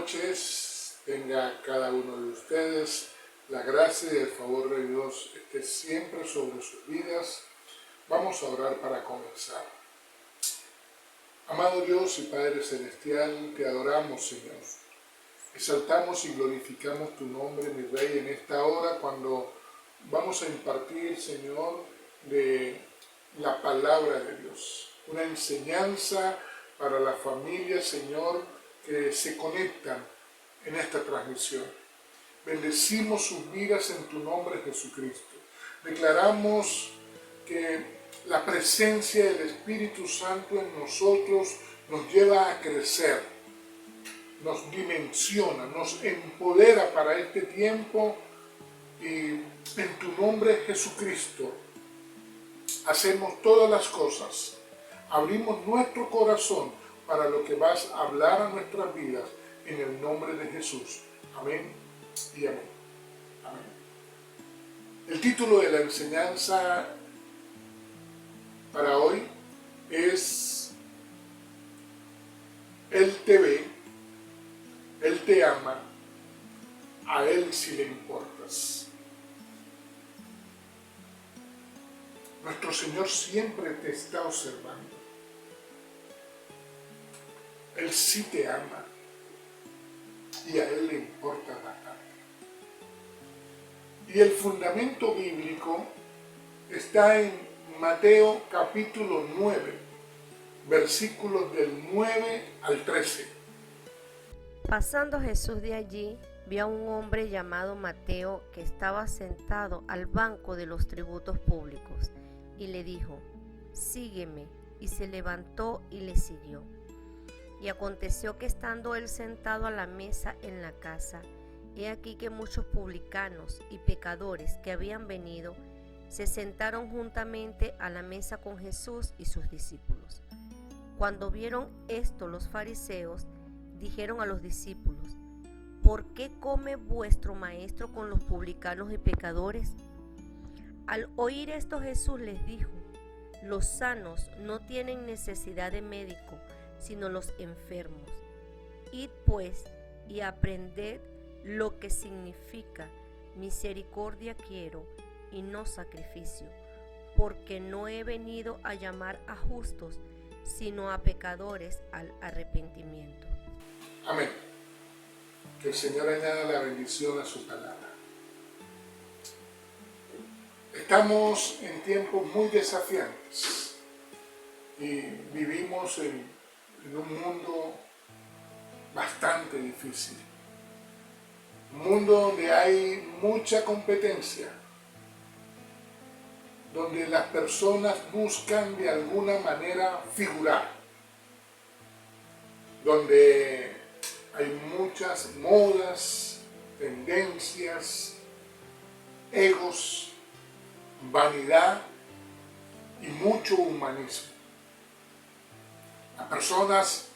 noches. Tenga cada uno de ustedes la gracia y el favor de Dios esté siempre sobre sus vidas. Vamos a orar para comenzar. Amado Dios y Padre Celestial, te adoramos, Señor. Exaltamos y glorificamos tu nombre, mi Rey, en esta hora cuando vamos a impartir, Señor, de la palabra de Dios. Una enseñanza para las familias, Señor, que se conectan en esta transmisión. Bendecimos sus vidas en tu nombre, Jesucristo. Declaramos que la presencia del Espíritu Santo en nosotros nos lleva a crecer, nos dimensiona, nos empodera para este tiempo y en tu nombre, Jesucristo, hacemos todas las cosas. Abrimos nuestro corazón para lo que vas a hablar a nuestras vidas en el nombre de Jesús. Amén y amén. Amén. El título de la enseñanza para hoy es Él te ve, Él te ama, a Él sí le importas. Nuestro Señor siempre te está observando. Él sí te ama y a Él le importa bastante. Y el fundamento bíblico está en Mateo capítulo 9, versículos del 9 al 13. Pasando Jesús de allí, vio a un hombre llamado Mateo que estaba sentado al banco de los tributos públicos y le dijo: «Sígueme», y se levantó y le siguió. Y aconteció que estando él sentado a la mesa en la casa, he aquí que muchos publicanos y pecadores que habían venido se sentaron juntamente a la mesa con Jesús y sus discípulos. Cuando vieron esto los fariseos, dijeron a los discípulos: «¿Por qué come vuestro maestro con los publicanos y pecadores?». Al oír esto Jesús les dijo: «Los sanos no tienen necesidad de médico, sino los enfermos. Id pues y aprended lo que significa: misericordia quiero y no sacrificio, porque no he venido a llamar a justos, sino a pecadores al arrepentimiento». Amén. Que el Señor añada la bendición a su palabra. Estamos en tiempos muy desafiantes y vivimos en un mundo bastante difícil. Un mundo donde hay mucha competencia, donde las personas buscan de alguna manera figurar, donde hay muchas modas, tendencias, egos, vanidad y mucho humanismo. Las personas,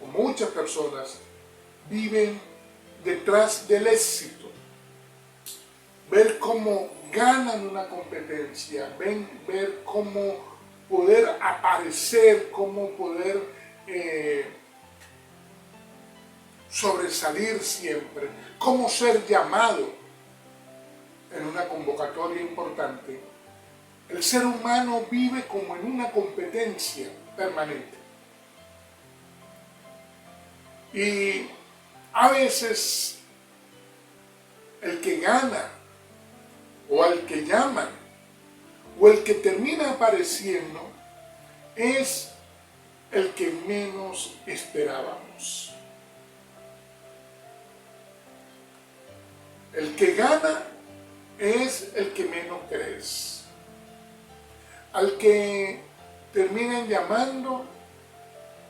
o muchas personas, viven detrás del éxito. Ver cómo ganan una competencia, ver cómo poder aparecer, cómo poder sobresalir siempre, cómo ser llamado en una convocatoria importante. El ser humano vive como en una competencia permanente. Y a veces el que gana, o al que llaman, o el que termina apareciendo, es el que menos esperábamos. El que gana es el que menos crees. Al que terminan llamando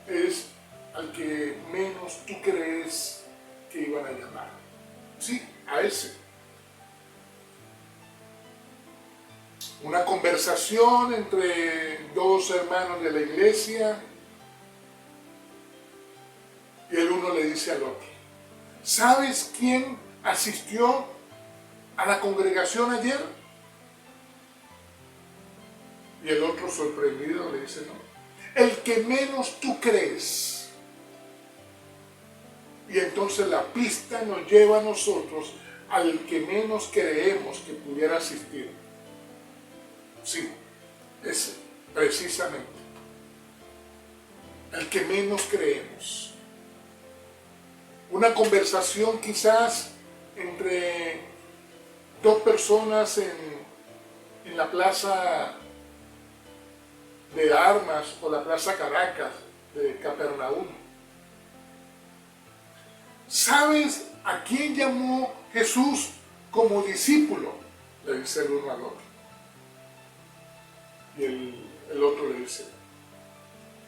es al que menos tú crees que iban a llamar. Sí, a ese. Una conversación entre dos hermanos de la iglesia y el uno le dice al otro: ¿sabes quién asistió a la congregación ayer? Y el otro, sorprendido, le dice: no, el que menos tú crees. Y entonces la pista nos lleva a nosotros al que menos creemos que pudiera asistir. Sí, ese, precisamente. El que menos creemos. Una conversación quizás entre dos personas en la plaza de Armas o la plaza Caracas de Capernaum. ¿Sabes a quién llamó Jesús como discípulo? Le dice el uno al otro. Y el otro le dice,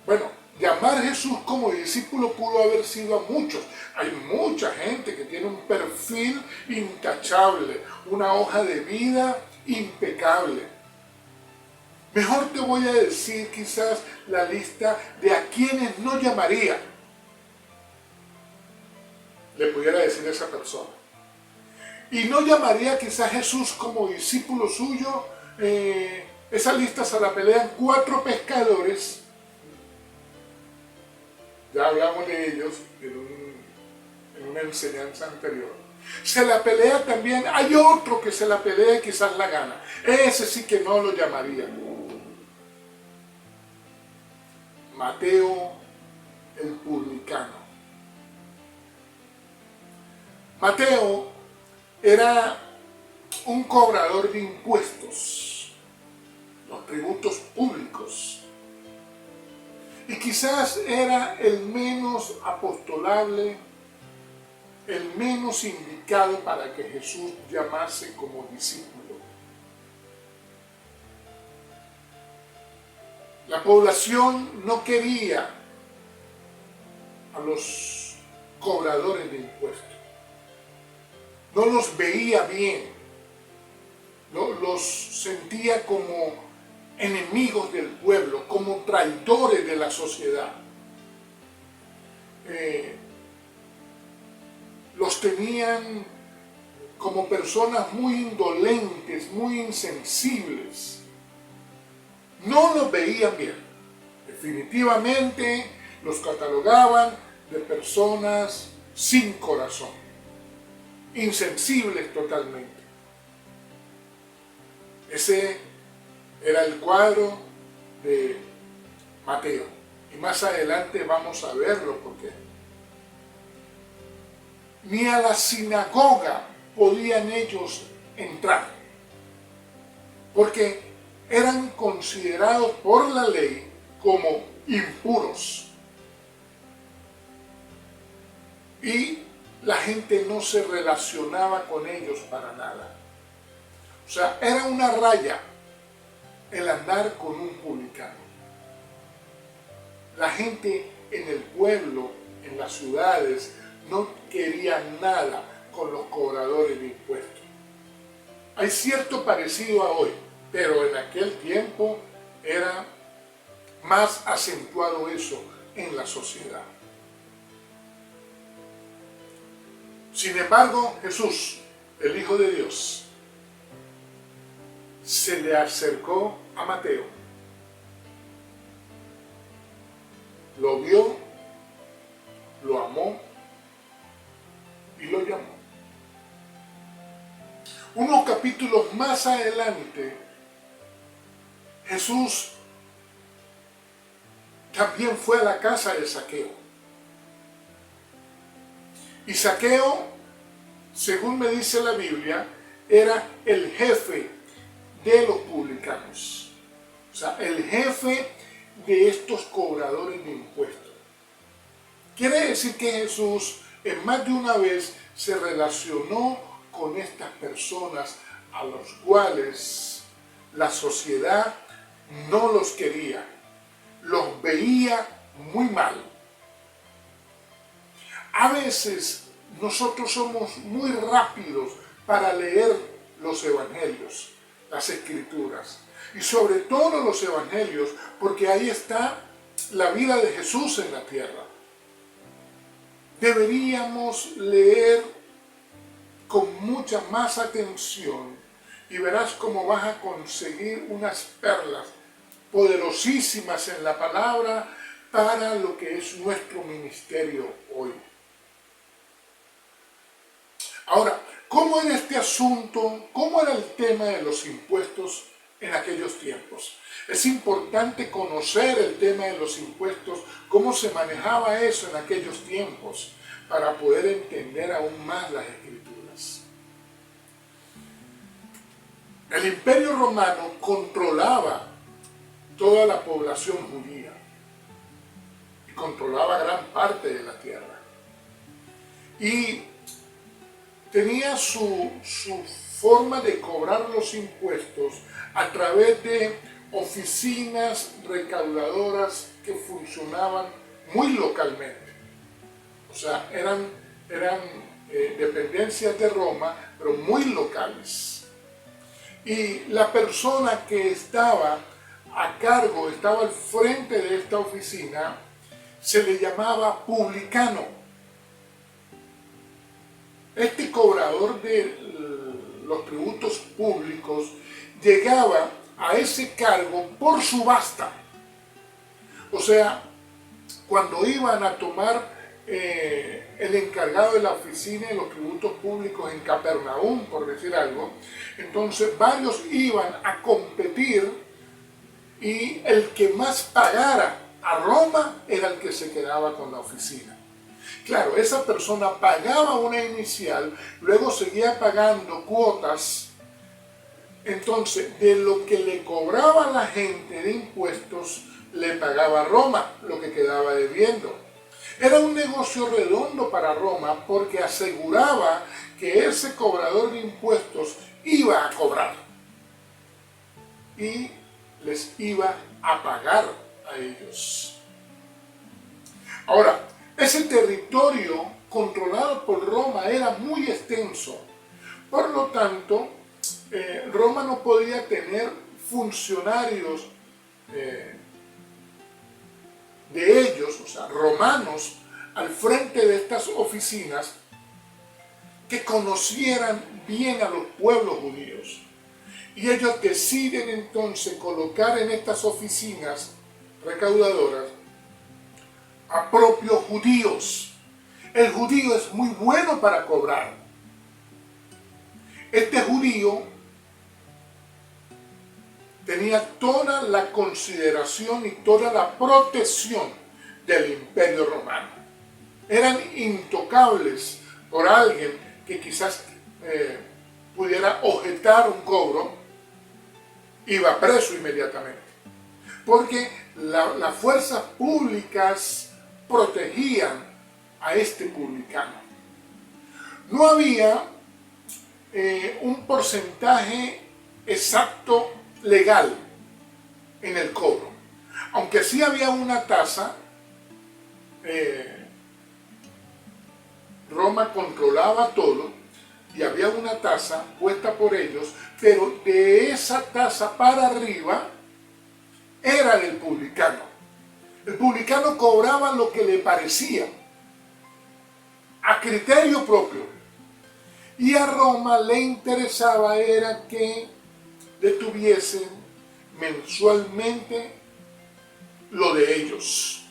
bueno, llamar a Jesús como discípulo pudo haber sido a muchos. Hay mucha gente que tiene un perfil intachable, una hoja de vida impecable. Mejor te voy a decir quizás la lista de a quienes no llamaría. Le pudiera decir a esa persona. Y no llamaría quizás Jesús como discípulo suyo. Esa lista se la pelean 4 pescadores. Ya hablamos de ellos en una enseñanza anterior. Se la pelea también, hay otro que se la pelea y quizás la gana. Ese sí que no lo llamaría. Mateo el publicano. Mateo era un cobrador de impuestos, los tributos públicos. Y quizás era el menos apostolable, el menos indicado para que Jesús llamase como discípulo. La población no quería a los cobradores de impuestos. No los veía bien. Los sentía como enemigos del pueblo, como traidores de la sociedad. Los tenían como personas muy indolentes, muy insensibles. No los veían bien. Definitivamente los catalogaban de personas sin corazón, insensibles totalmente. Ese era el cuadro de Mateo. Y más adelante vamos a verlo porque ni a la sinagoga podían ellos entrar. Porque eran considerados por la ley como impuros. Y la gente no se relacionaba con ellos para nada. O sea, era una raya el andar con un publicano. La gente en el pueblo, en las ciudades, no quería nada con los cobradores de impuestos. Hay cierto parecido a hoy, pero en aquel tiempo era más acentuado eso en la sociedad. Sin embargo, Jesús, el Hijo de Dios, se le acercó a Mateo, lo vio, lo amó y lo llamó. Unos capítulos más adelante, Jesús también fue a la casa de Zaqueo. Y Zaqueo, según me dice la Biblia, era el jefe de los publicanos. O sea, el jefe de estos cobradores de impuestos. Quiere decir que Jesús en más de una vez se relacionó con estas personas a los cuales la sociedad no los quería, los veía muy mal. A veces nosotros somos muy rápidos para leer los evangelios, las escrituras, y sobre todo los evangelios, porque ahí está la vida de Jesús en la tierra. Deberíamos leer con mucha más atención y verás cómo vas a conseguir unas perlas poderosísimas en la palabra para lo que es nuestro ministerio hoy. Ahora, ¿cómo era este asunto? ¿Cómo era el tema de los impuestos en aquellos tiempos? Es importante conocer el tema de los impuestos, cómo se manejaba eso en aquellos tiempos, para poder entender aún más las Escrituras. El Imperio Romano controlaba toda la población judía y controlaba gran parte de la tierra. Y tenía su forma de cobrar los impuestos a través de oficinas recaudadoras que funcionaban muy localmente. O sea, eran dependencias de Roma, pero muy locales. Y la persona que estaba a cargo, estaba al frente de esta oficina, se le llamaba publicano. Este cobrador de los tributos públicos llegaba a ese cargo por subasta. O sea, cuando iban a tomar el encargado de la oficina de los tributos públicos en Capernaum, por decir algo, entonces varios iban a competir y el que más pagara a Roma era el que se quedaba con la oficina. Claro, esa persona pagaba una inicial, luego seguía pagando cuotas. Entonces, de lo que le cobraba la gente de impuestos, le pagaba a Roma lo que quedaba debiendo. Era un negocio redondo para Roma porque aseguraba que ese cobrador de impuestos iba a cobrar y les iba a pagar a ellos. Ahora, ese territorio controlado por Roma era muy extenso. Por lo tanto, Roma no podía tener funcionarios de ellos, o sea, romanos, al frente de estas oficinas que conocieran bien a los pueblos judíos. Y ellos deciden entonces colocar en estas oficinas recaudadoras a propios judíos. El judío es muy bueno para cobrar. Este judío tenía toda la consideración y toda la protección del Imperio Romano. Eran intocables por alguien que quizás pudiera objetar un cobro, iba preso inmediatamente. Porque las fuerzas públicas protegían a este publicano. No había un porcentaje exacto legal en el cobro, aunque sí había una tasa. Roma controlaba todo y había una tasa puesta por ellos, pero de esa tasa para arriba era del publicano. El publicano cobraba lo que le parecía, a criterio propio. Y a Roma le interesaba era que detuviesen mensualmente lo de ellos.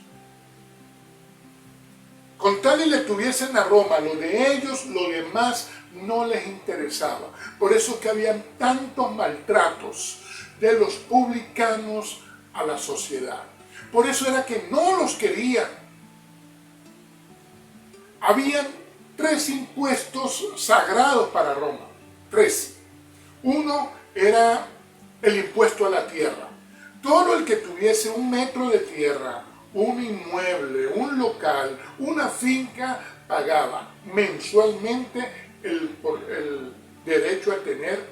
Con tal y le tuviesen a Roma lo de ellos, lo demás no les interesaba. Por eso que habían tantos maltratos de los publicanos a la sociedad. Por eso era que no los querían. Habían 3 impuestos sagrados para Roma. 3. Uno era el impuesto a la tierra. Todo el que tuviese 1 metro de tierra, un inmueble, un local, una finca, pagaba mensualmente el derecho a tener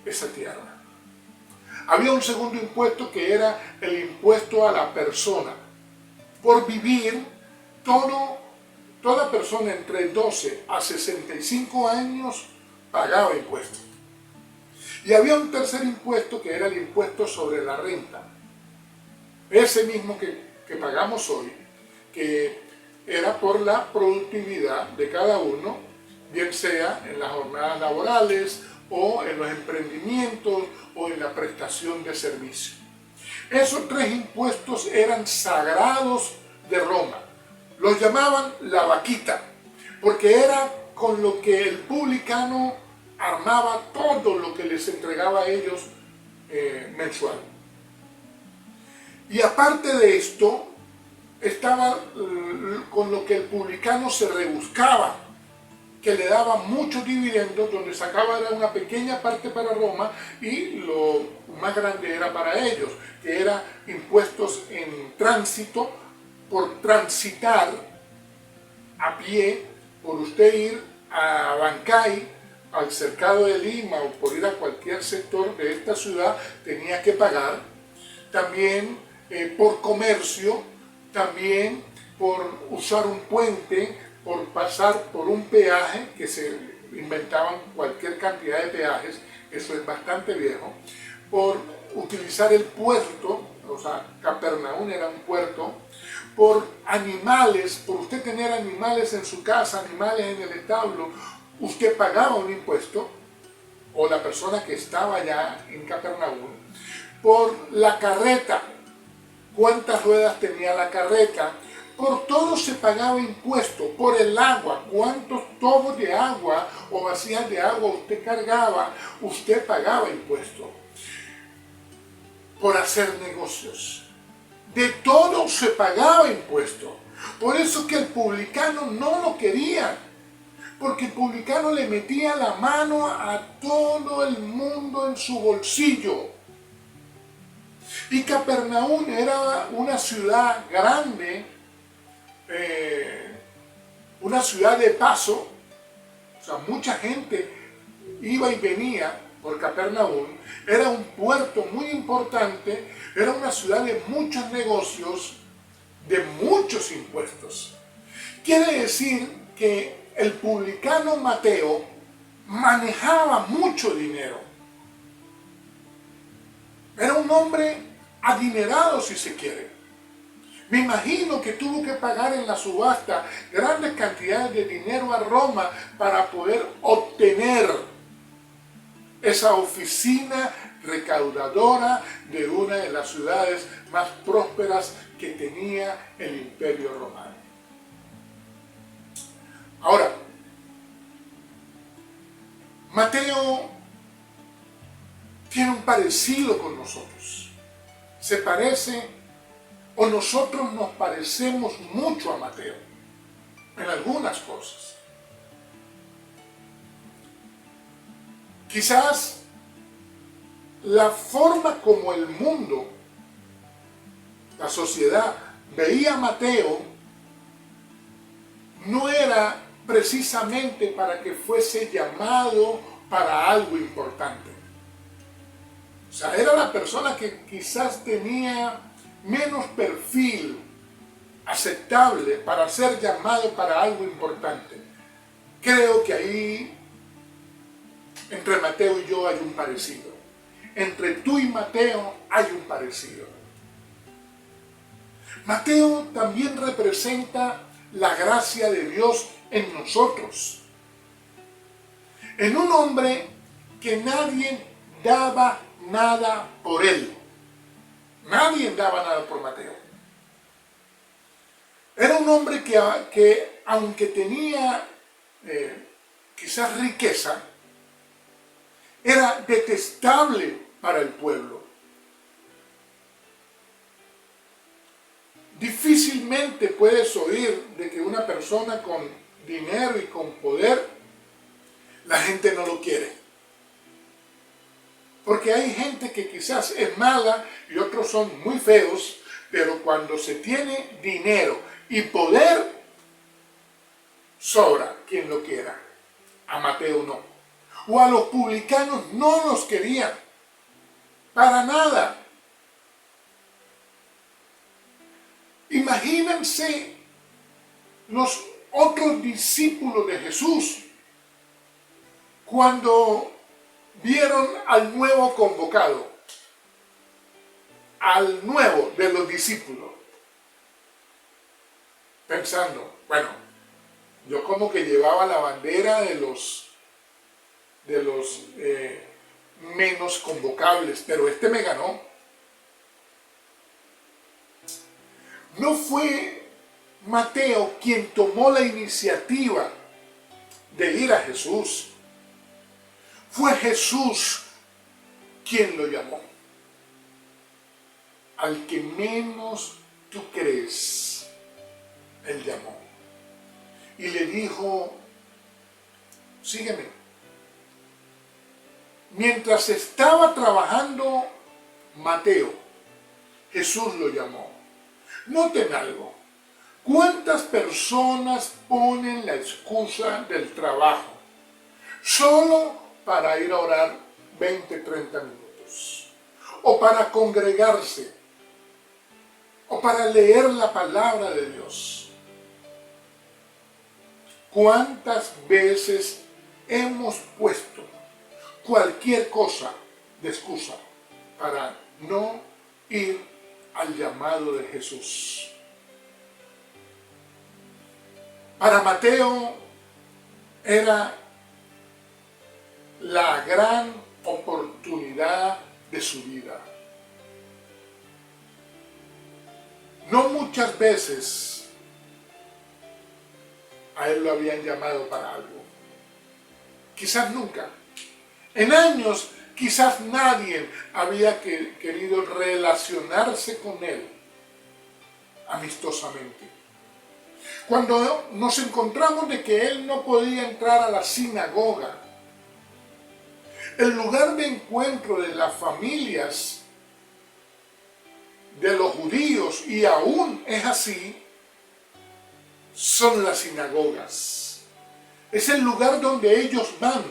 esa tierra. Había un segundo impuesto que era el impuesto a la persona. Por vivir, toda persona entre 12 a 65 años pagaba impuestos. Y había un tercer impuesto que era el impuesto sobre la renta. Ese mismo que pagamos hoy, que era por la productividad de cada uno, bien sea en las jornadas laborales o en los emprendimientos o en la prestación de servicio. Esos 3 impuestos eran sagrados de Roma. Los llamaban la vaquita, porque era con lo que el publicano armaba todo lo que les entregaba a ellos mensual. Y aparte de esto, estaba con lo que el publicano se rebuscaba, que le daba muchos dividendos, donde sacaba era una pequeña parte para Roma y lo más grande era para ellos, que era impuestos en tránsito, por transitar a pie, por usted ir a Bancay, al cercado de Lima, o por ir a cualquier sector de esta ciudad, tenía que pagar. También por comercio, también por usar un puente, por pasar por un peaje, que se inventaban cualquier cantidad de peajes, eso es bastante viejo, por utilizar el puerto, o sea, Capernaum era un puerto, por animales, por usted tener animales en su casa, animales en el establo, usted pagaba un impuesto, o la persona que estaba allá en Capernaum, por la carreta, cuántas ruedas tenía la carreta, por todo se pagaba impuesto, por el agua, cuántos tobos de agua o vasijas de agua usted cargaba, usted pagaba impuesto, por hacer negocios. De todo se pagaba impuesto. Por eso que el publicano no lo quería, porque el publicano le metía la mano a todo el mundo en su bolsillo. Y Capernaum era una ciudad grande, una ciudad de paso, o sea, mucha gente iba y venía por Capernaum, era un puerto muy importante, era una ciudad de muchos negocios, de muchos impuestos. Quiere decir que el publicano Mateo manejaba mucho dinero. Era un hombre adinerado, si se quiere. Me imagino que tuvo que pagar en la subasta grandes cantidades de dinero a Roma para poder obtener esa oficina recaudadora de una de las ciudades más prósperas que tenía el Imperio Romano. Ahora, Mateo tiene un parecido con nosotros. Se parece, o nosotros nos parecemos mucho a Mateo en algunas cosas. Quizás la forma como el mundo, la sociedad, veía a Mateo no era precisamente para que fuese llamado para algo importante. O sea, era la persona que quizás tenía menos perfil aceptable para ser llamado para algo importante. Creo que ahí entre Mateo y yo hay un parecido. Entre tú y Mateo hay un parecido. Mateo también representa la gracia de Dios en nosotros. En un hombre que nadie daba nada por él. Nadie daba nada por Mateo. Era un hombre que aunque tenía quizás riqueza, era detestable para el pueblo. Difícilmente puedes oír de que una persona con dinero y con poder, la gente no lo quiere. Porque hay gente que quizás es mala y otros son muy feos, pero cuando se tiene dinero y poder, sobra quien lo quiera. A Mateo no. O a los publicanos no los querían. Para nada. Imagínense los otros discípulos de Jesús cuando vieron al nuevo convocado, al nuevo de los discípulos, pensando, bueno, yo como que llevaba la bandera de los menos convocables, pero este me ganó. No fue Mateo quien tomó la iniciativa de ir a Jesús. Fue Jesús quien lo llamó. Al que menos tú crees, Él llamó. Y le dijo, sígueme. Mientras estaba trabajando Mateo, Jesús lo llamó. Noten algo. ¿Cuántas personas ponen la excusa del trabajo solo para ir a orar 20, 30 minutos? O para congregarse, o para leer la palabra de Dios. ¿Cuántas veces hemos puesto cualquier cosa de excusa para no ir al llamado de Jesús? Para Mateo era la gran oportunidad de su vida. No muchas veces a él lo habían llamado para algo. Quizás nunca. En años, quizás nadie había querido relacionarse con él amistosamente. Cuando nos encontramos de que él no podía entrar a la sinagoga, el lugar de encuentro de las familias de los judíos, y aún es así, son las sinagogas. Es el lugar donde ellos van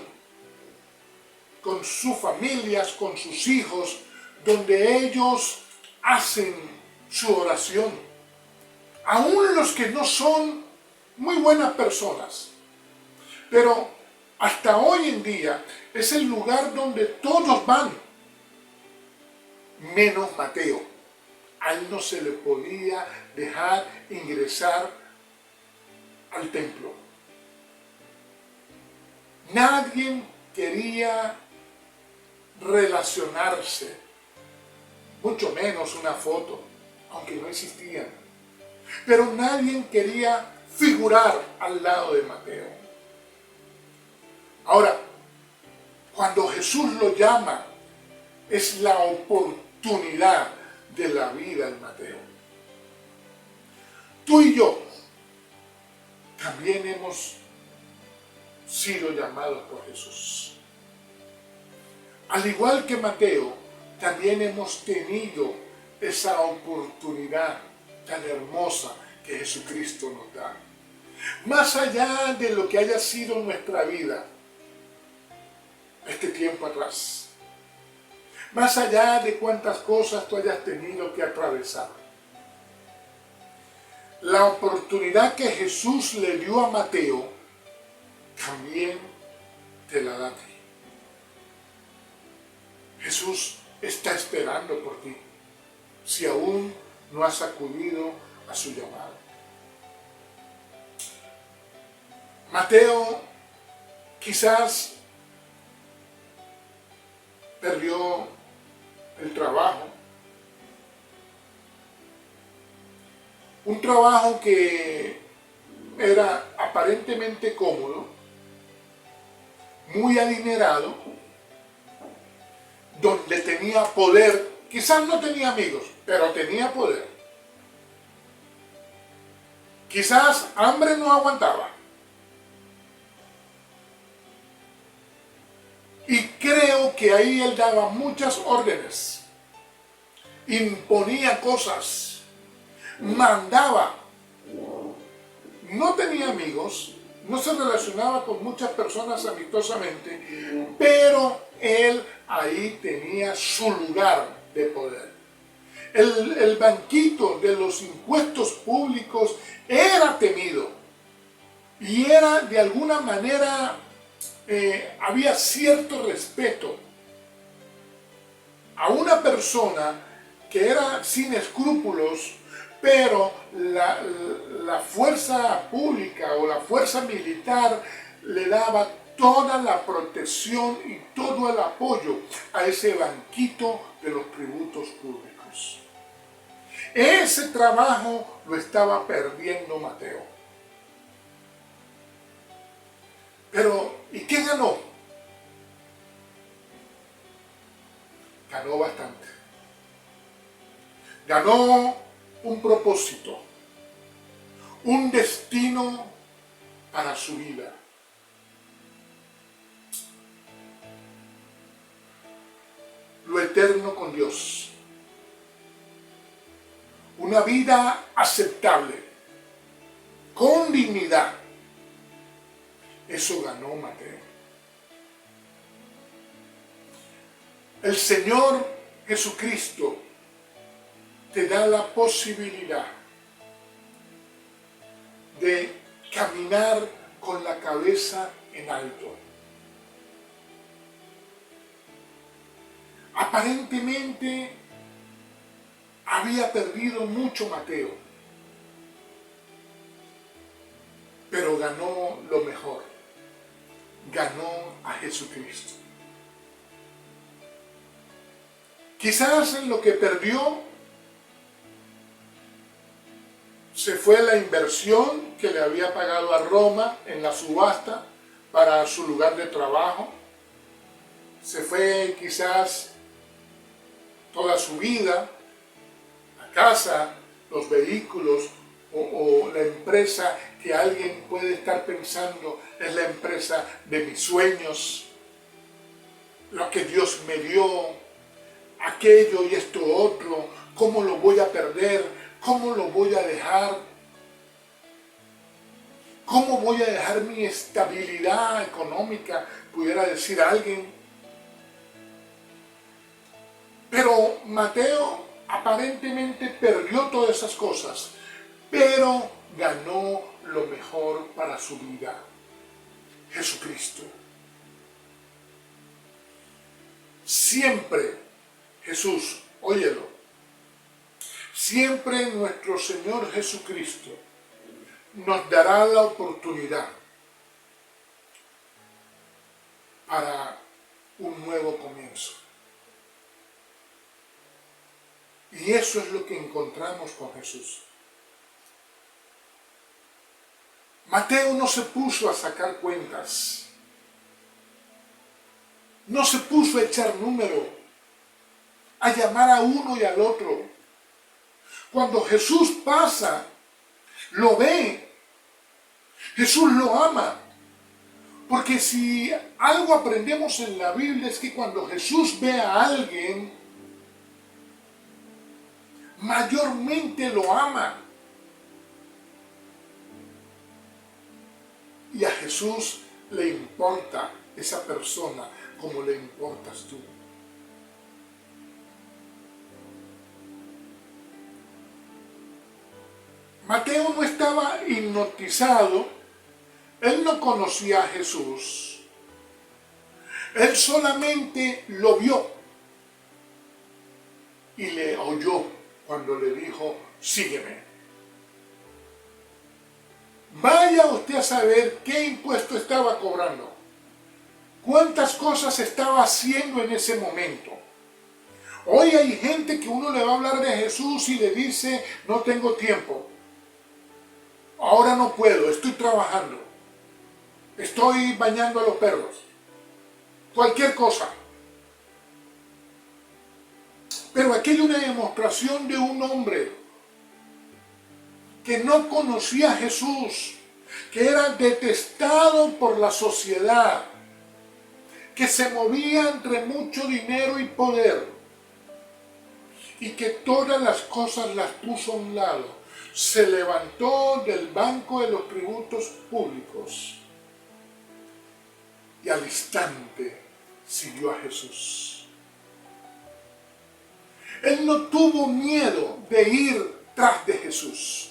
con sus familias, con sus hijos, donde ellos hacen su oración. Aún los que no son muy buenas personas, pero hasta hoy en día es el lugar donde todos van, menos Mateo. A él no se le podía dejar ingresar al templo. Nadie quería relacionarse, mucho menos una foto, aunque no existían. Pero nadie quería figurar al lado de Mateo. Ahora, cuando Jesús lo llama, es la oportunidad de la vida en Mateo. Tú y yo también hemos sido llamados por Jesús. Al igual que Mateo, también hemos tenido esa oportunidad tan hermosa que Jesucristo nos da. Más allá de lo que haya sido nuestra vida este tiempo atrás, más allá de cuántas cosas tú hayas tenido que atravesar, la oportunidad que Jesús le dio a Mateo también te la da a ti. Jesús está esperando por ti, si aún no has acudido a su llamado. Mateo quizás perdió el trabajo, un trabajo que era aparentemente cómodo, muy adinerado, donde tenía poder. Quizás no tenía amigos, pero tenía poder. Quizás hambre no aguantaba. Y creo que ahí él daba muchas órdenes, imponía cosas, mandaba. No tenía amigos, no se relacionaba con muchas personas amistosamente, pero él ahí tenía su lugar de poder. El banquito de los impuestos públicos era temido y era de alguna manera, había cierto respeto a una persona que era sin escrúpulos, pero la fuerza pública o la fuerza militar le daba toda la protección y todo el apoyo a ese banquito de los tributos públicos. Ese trabajo lo estaba perdiendo Mateo. Pero, ¿y qué ganó? Ganó bastante. Ganó un propósito, un destino para su vida. Lo eterno con Dios. Una vida aceptable, con dignidad. Eso ganó Mateo. El Señor Jesucristo te da la posibilidad de caminar con la cabeza en alto. Aparentemente había perdido mucho Mateo, pero ganó lo mejor. Ganó a Jesucristo. Quizás en lo que perdió se fue la inversión que le había pagado a Roma en la subasta para su lugar de trabajo. Se fue quizás toda su vida, la casa, los vehículos o la empresa que alguien puede estar pensando es la empresa de mis sueños, lo que Dios me dio, aquello y esto otro, ¿cómo lo voy a perder? ¿Cómo lo voy a dejar? ¿Cómo voy a dejar mi estabilidad económica? Pudiera decir alguien. Pero Mateo aparentemente perdió todas esas cosas, pero ganó lo mejor para su vida, Jesucristo. Siempre, Jesús, óyelo, siempre nuestro Señor Jesucristo nos dará la oportunidad para un nuevo comienzo. Y eso es lo que encontramos con Jesús. Mateo no se puso a sacar cuentas. No se puso a echar número, a llamar a uno y al otro. Cuando Jesús pasa, lo ve. Jesús lo ama. Porque si algo aprendemos en la Biblia es que cuando Jesús ve a alguien, mayormente lo ama. Y a Jesús le importa esa persona como le importas tú. Mateo no estaba hipnotizado, él no conocía a Jesús, él solamente lo vio y le oyó cuando le dijo, sígueme. Vaya usted a saber qué impuesto estaba cobrando, cuántas cosas estaba haciendo en ese momento. Hoy hay gente que uno le va a hablar de Jesús y le dice, no tengo tiempo, ahora no puedo, estoy trabajando, estoy bañando a los perros, cualquier cosa. Pero aquí hay una demostración de un hombre que no conocía a Jesús, que era detestado por la sociedad, que se movía entre mucho dinero y poder, y que todas las cosas las puso a un lado. Se levantó del banco de los tributos públicos y al instante siguió a Jesús. Él no tuvo miedo de ir tras de Jesús.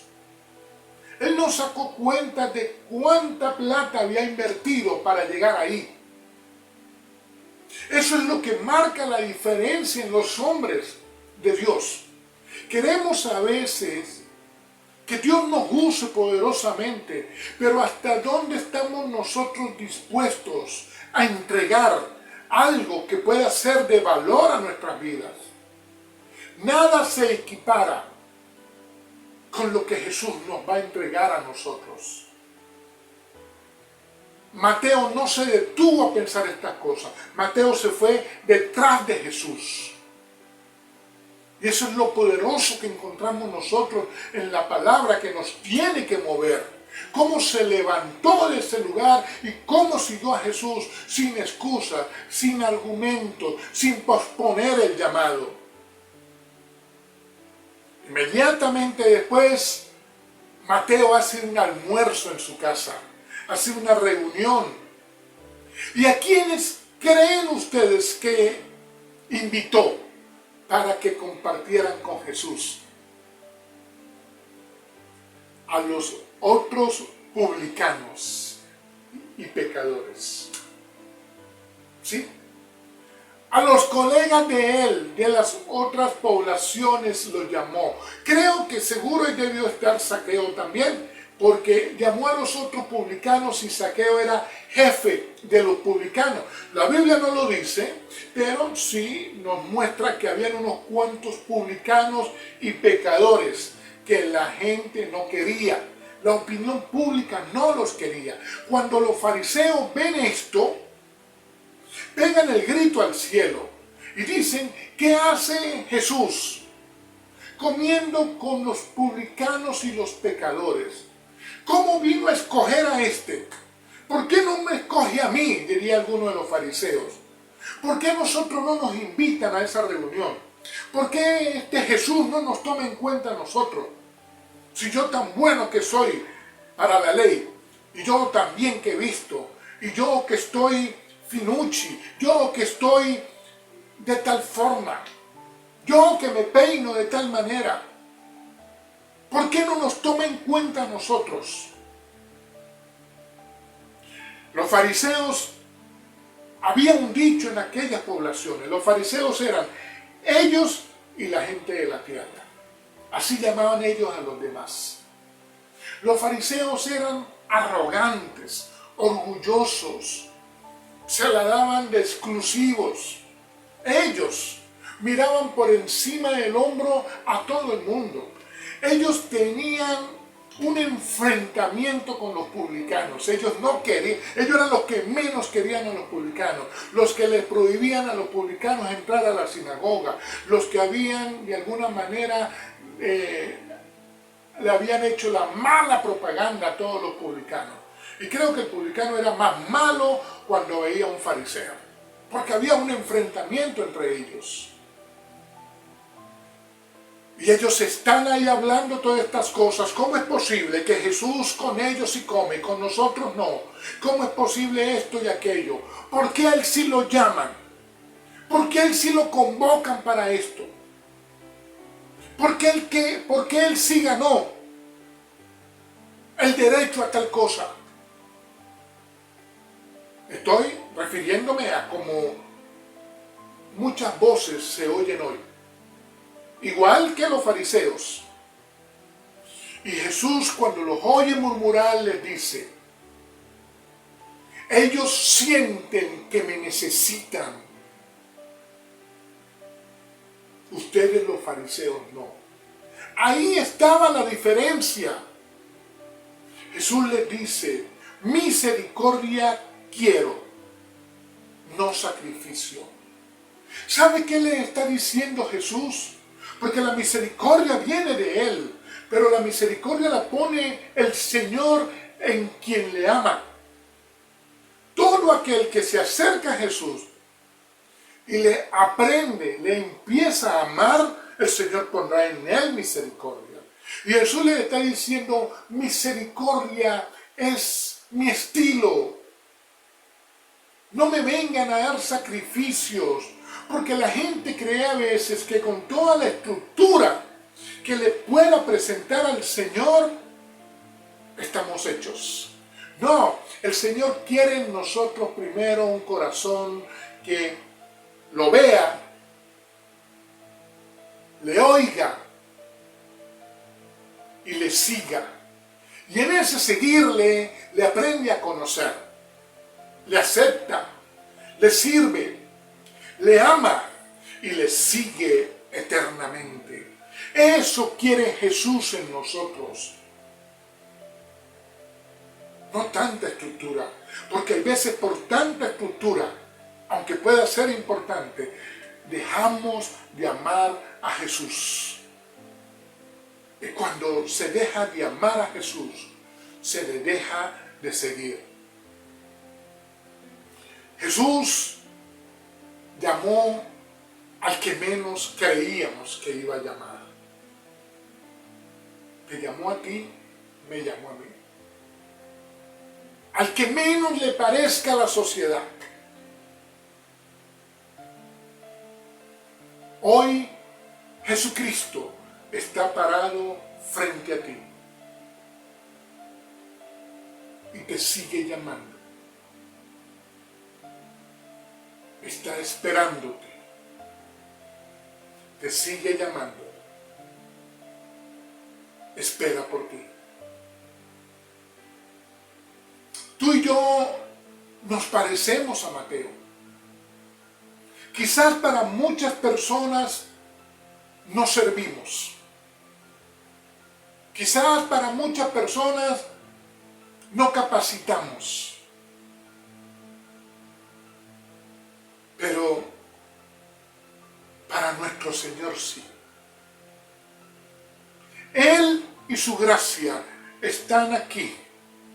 Él no sacó cuenta de cuánta plata había invertido para llegar ahí. Eso es lo que marca la diferencia en los hombres de Dios. Queremos a veces que Dios nos use poderosamente, pero ¿hasta dónde estamos nosotros dispuestos a entregar algo que pueda ser de valor a nuestras vidas? Nada se equipara con lo que Jesús nos va a entregar a nosotros. Mateo no se detuvo a pensar estas cosas. Mateo se fue detrás de Jesús. Y eso es lo poderoso que encontramos nosotros en la palabra que nos tiene que mover. Cómo se levantó de ese lugar y cómo siguió a Jesús sin excusas, sin argumentos, sin posponer el llamado. Inmediatamente después, Mateo hace un almuerzo en su casa, hace una reunión. ¿Y a quiénes creen ustedes que invitó para que compartieran con Jesús? A los otros publicanos y pecadores. ¿Sí? A los colegas de él, de las otras poblaciones, los llamó. Creo que seguro debió estar Zaqueo también, porque llamó a los otros publicanos y Zaqueo era jefe de los publicanos. La Biblia no lo dice, pero sí nos muestra que habían unos cuantos publicanos y pecadores que la gente no quería. La opinión pública no los quería. Cuando los fariseos ven esto, pegan el grito al cielo y dicen: ¿qué hace Jesús comiendo con los publicanos y los pecadores? ¿Cómo vino a escoger a este? ¿Por qué no me escoge a mí?, diría alguno de los fariseos. ¿Por qué nosotros no nos invitan a esa reunión? ¿Por qué este Jesús no nos toma en cuenta a nosotros? Si yo tan bueno que soy para la ley, y yo tan bien que he visto, y yo que estoy finucci, yo que estoy de tal forma, yo que me peino de tal manera, ¿por qué no nos toma en cuenta a nosotros? Los fariseos, había un dicho en aquellas poblaciones, los fariseos eran ellos y la gente de la tierra. Así llamaban ellos a los demás. Los fariseos eran arrogantes, orgullosos, se la daban de exclusivos. Ellos miraban por encima del hombro a todo el mundo. Ellos tenían un enfrentamiento con los publicanos. Ellos no querían, ellos eran los que menos querían a los publicanos, los que les prohibían a los publicanos entrar a la sinagoga, los que habían de alguna manera le habían hecho la mala propaganda a todos los publicanos. Y creo que el publicano era más malo cuando veía a un fariseo, porque había un enfrentamiento entre ellos. Y ellos están ahí hablando todas estas cosas. ¿Cómo es posible que Jesús con ellos sí come, con nosotros no? ¿Cómo es posible esto y aquello? ¿Por qué a él sí lo llaman? ¿Por qué a él sí lo convocan para esto? ¿Por qué él sí ganó el derecho a tal cosa? Estoy refiriéndome a como muchas voces se oyen hoy. Igual que los fariseos. Y Jesús, cuando los oye murmurar, les dice: ellos sienten que me necesitan. Ustedes los fariseos no. Ahí estaba la diferencia. Jesús les dice: misericordia quiero, no sacrificio. ¿Sabe qué le está diciendo Jesús? Porque la misericordia viene de Él, pero la misericordia la pone el Señor en quien le ama. Todo aquel que se acerca a Jesús y le aprende, le empieza a amar, el Señor pondrá en él misericordia. Y Jesús le está diciendo: misericordia es mi estilo. No me vengan a dar sacrificios, porque la gente cree a veces que con toda la estructura que le pueda presentar al Señor, estamos hechos. No, el Señor quiere en nosotros primero un corazón que lo vea, le oiga y le siga. Y en ese seguirle, le aprende a conocer, le acepta, le sirve, le ama y le sigue eternamente. Eso quiere Jesús en nosotros. no tanta estructura, porque hay veces por tanta estructura, aunque pueda ser importante, dejamos de amar a Jesús. Y cuando se deja de amar a Jesús, se le deja de seguir. Jesús llamó al que menos creíamos que iba a llamar. Te llamó a ti, me llamó a mí. Al que menos le parezca a la sociedad. Hoy Jesucristo está parado frente a ti y te sigue llamando. Está esperándote. Te sigue llamando. Espera por ti. Tú y yo nos parecemos a Mateo. Quizás para muchas personas no servimos. Quizás para muchas personas no capacitamos. Pero para nuestro Señor sí. Él y su gracia están aquí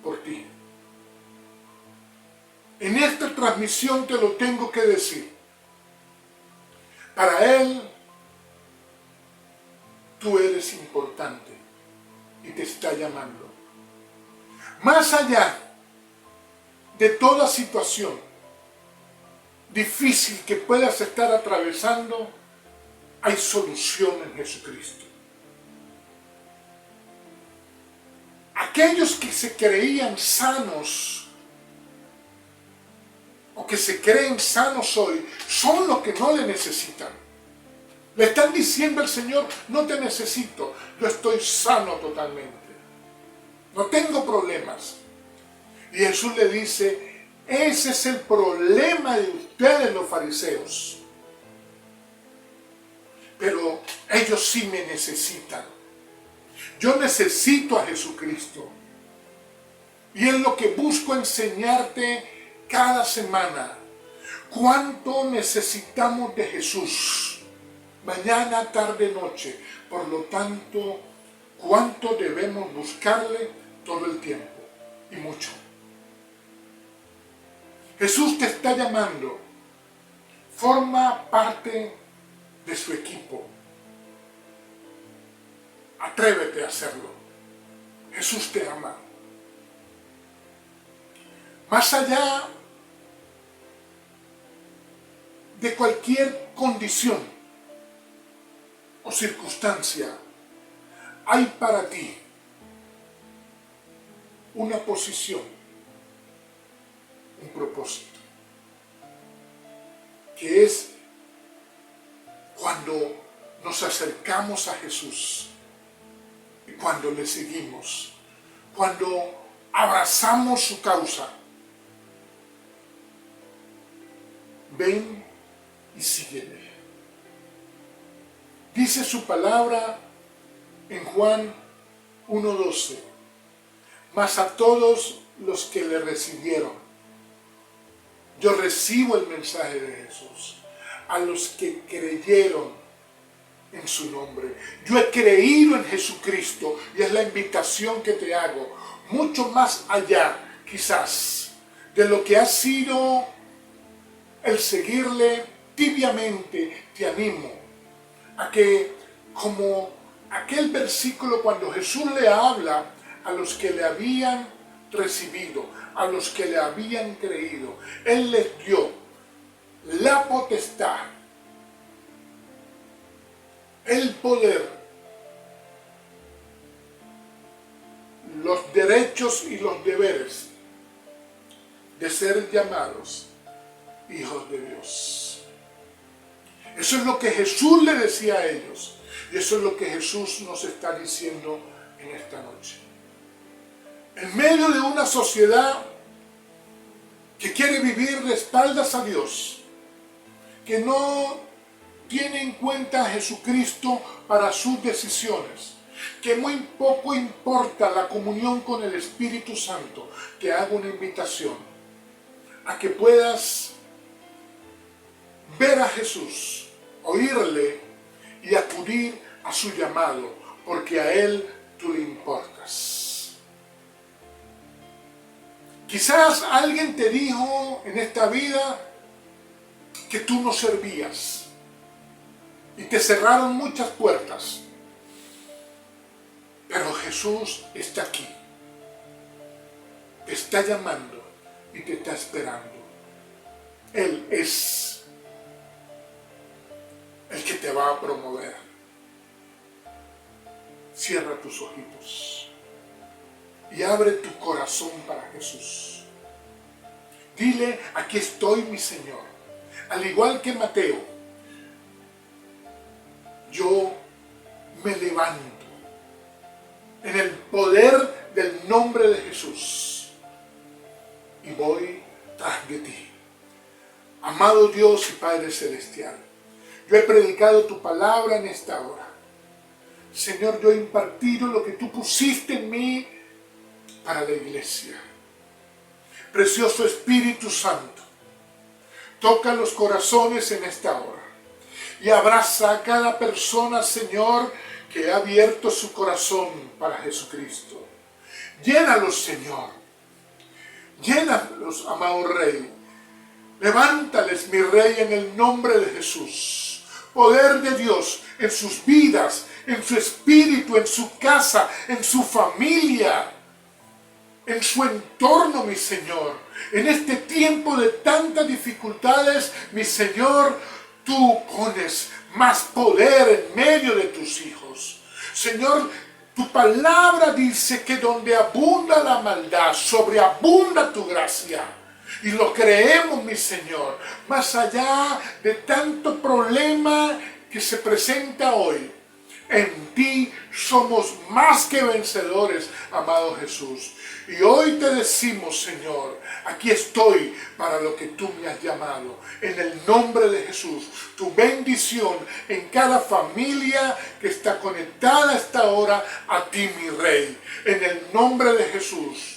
por ti. En esta transmisión te lo tengo que decir. Para Él, tú eres importante y te está llamando. Más allá de toda situación difícil que puedas estar atravesando, hay solución en Jesucristo. Aquellos que se creían sanos o que se creen sanos hoy son los que no le necesitan. Le están diciendo al Señor, no te necesito, yo estoy sano totalmente. No tengo problemas. Y Jesús le dice, ese es el problema de ustedes los fariseos. Pero ellos sí me necesitan. Yo necesito a Jesucristo. Y es lo que busco enseñarte cada semana. ¿Cuánto necesitamos de Jesús? Mañana, tarde, noche. Por lo tanto, ¿cuánto debemos buscarle todo el tiempo? Y mucho. Jesús te está llamando. Forma parte de su equipo. Atrévete a hacerlo. Jesús te ama. Más allá de cualquier condición o circunstancia, hay para ti una posición, un propósito, que es cuando nos acercamos a Jesús y cuando le seguimos, cuando abrazamos su causa. Ven y sígueme. Dice su palabra en Juan 1:12, mas a todos los que le recibieron, yo recibo el mensaje de Jesús, a los que creyeron en su nombre. Yo he creído en Jesucristo y es la invitación que te hago, mucho más allá quizás de lo que ha sido el seguirle tibiamente. Te animo a que, como aquel versículo cuando Jesús le habla a los que le habían recibido, a los que le habían creído, Él les dio la potestad, el poder, los derechos y los deberes de ser llamados hijos de Dios. Eso es lo que Jesús le decía a ellos. Y eso es lo que Jesús nos está diciendo en esta noche. En medio de una sociedad que quiere vivir de espaldas a Dios, que no tiene en cuenta a Jesucristo para sus decisiones, que muy poco importa la comunión con el Espíritu Santo, te hago una invitación a que puedas ver a Jesús, oírle y acudir a su llamado, porque a Él tú le importas. Quizás alguien te dijo en esta vida que tú no servías y te cerraron muchas puertas, pero Jesús está aquí, te está llamando y te está esperando. Él es el que te va a promover. Cierra tus ojitos y abre tu corazón para Jesús. Dile: aquí estoy, mi Señor. Al igual que Mateo, yo me levanto en el poder del nombre de Jesús y voy tras de ti. Amado Dios y Padre Celestial, yo he predicado tu palabra en esta hora. Señor, yo he impartido lo que tú pusiste en mí para la iglesia. Precioso Espíritu Santo, toca los corazones en esta hora y abraza a cada persona, Señor, que ha abierto su corazón para Jesucristo. Llénalos, Señor. Llénalos, amado Rey. Levántales, mi Rey, en el nombre de Jesús. Poder de Dios en sus vidas, en su espíritu, en su casa, en su familia, en su entorno, mi Señor. En este tiempo de tantas dificultades, mi Señor, tú pones más poder en medio de tus hijos. Señor, tu palabra dice que donde abunda la maldad, sobreabunda tu gracia. Y lo creemos, mi Señor, más allá de tanto problema que se presenta hoy. En ti somos más que vencedores, amado Jesús. Y hoy te decimos, Señor, aquí estoy para lo que tú me has llamado. En el nombre de Jesús, tu bendición en cada familia que está conectada a esta hora a ti, mi Rey. En el nombre de Jesús,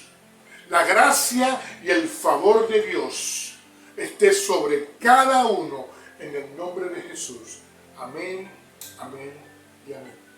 la gracia y el favor de Dios esté sobre cada uno. En el nombre de Jesús. Amén, amén y amén.